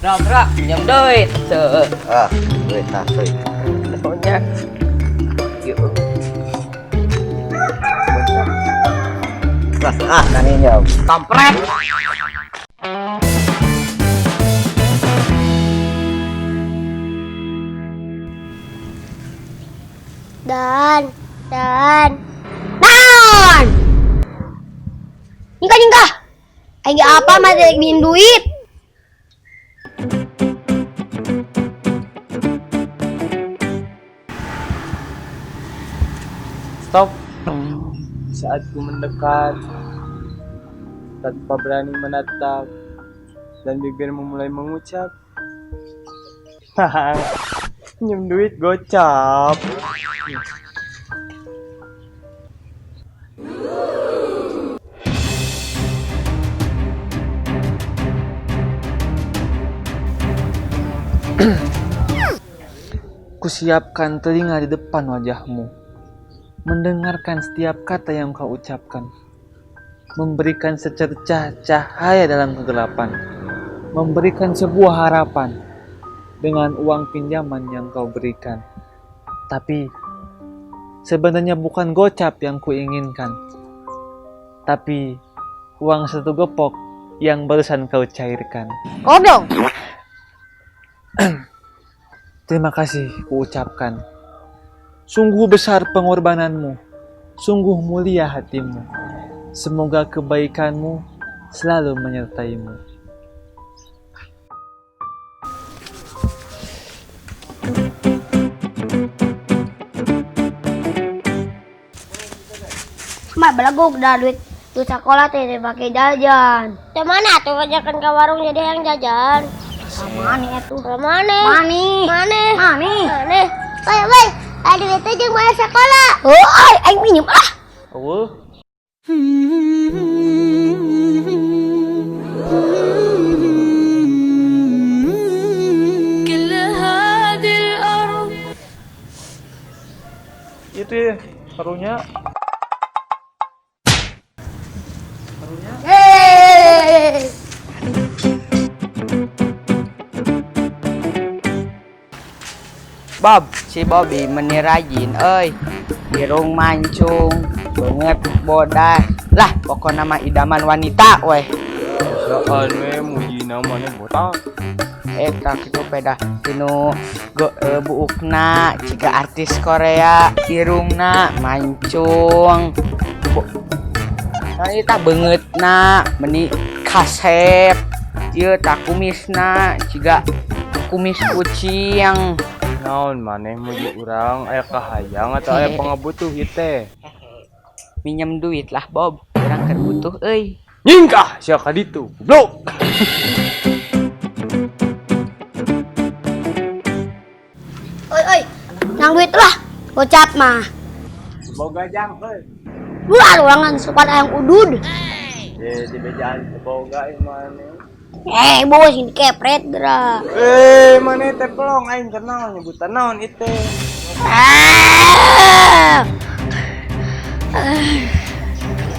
Rak, pinjam duit. Duit tasik. Pokoknya. Yuk. Kaninya. Kampret. Dan Nikah Ayo apa masih minjem duit. Stop. Saat ku mendekat tanpa berani menatap dan bibirmu mulai mengucap, haha, pinjam duit gocap. Kusiapkan telinga di depan wajahmu, mendengarkan setiap kata yang kau ucapkan, memberikan secercah cahaya dalam kegelapan, memberikan sebuah harapan dengan uang pinjaman yang kau berikan. Tapi sebenarnya bukan gocap yang kuinginkan, tapi uang 1 gepok yang barusan kau cairkan. Kodong. Terima kasih kuucapkan. Sungguh besar pengorbananmu, sungguh mulia hatimu. Semoga kebaikanmu selalu menyertaimu. Mak belagu udah duit sekolah teh pakai jajan. Mana tuh ngajakan ke warung jadi yang jajan? Mana tuh? Mana? Woi, ada duit aja mau sekolah. Oh, aing minjem ah. Awal. Itu ya, karunya. Bob, si Bobby menirajin, Irung mancung, banget bodas. Lah, pokoknya nama idaman wanita, weh. Saan we muji namanya botak. Tak itu peda tinu buukna jika artis Korea irungna mancung. Wanita banget na meni kasep. Ieu tak kumisna jika kumis kucing. Naon maneh muji urang aya kahayang atau aya pangabutuh ieu teh? Minjem duit lah Bob, urang keur butuh euy. Nyingkah sia ka ditu, goblok. Oi, nang duit lah. Gocap mah. Boga jang euy. Buah ruangan sopan ayam udud. Di bejaan boga ieu maneh. Bos ini kepret dra. Maneh teh pelong aing kenal nyebutan naon ieu teh.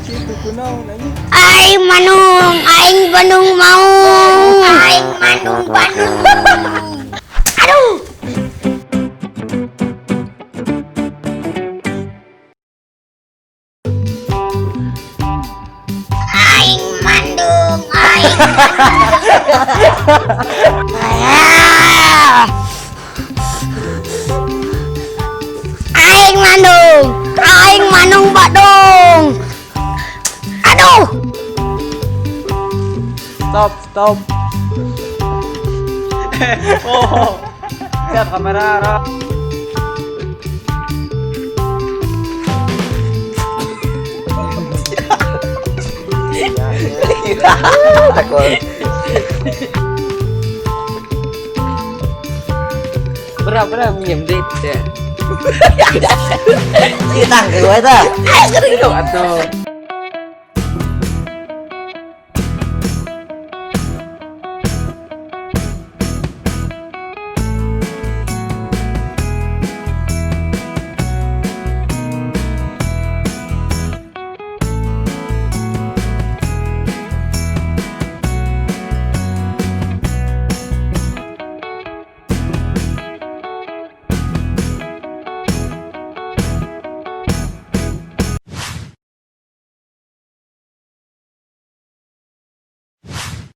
Itu kunaon anjing? Aing Bandung mau. Aing Bandung. Aduh. Aing Bandung. Aing Bandung Badung. Aduh. Stop. Oh. Siap kamera. Berapa minjem duit ya? Kita ke gue ta. Ayo atuh.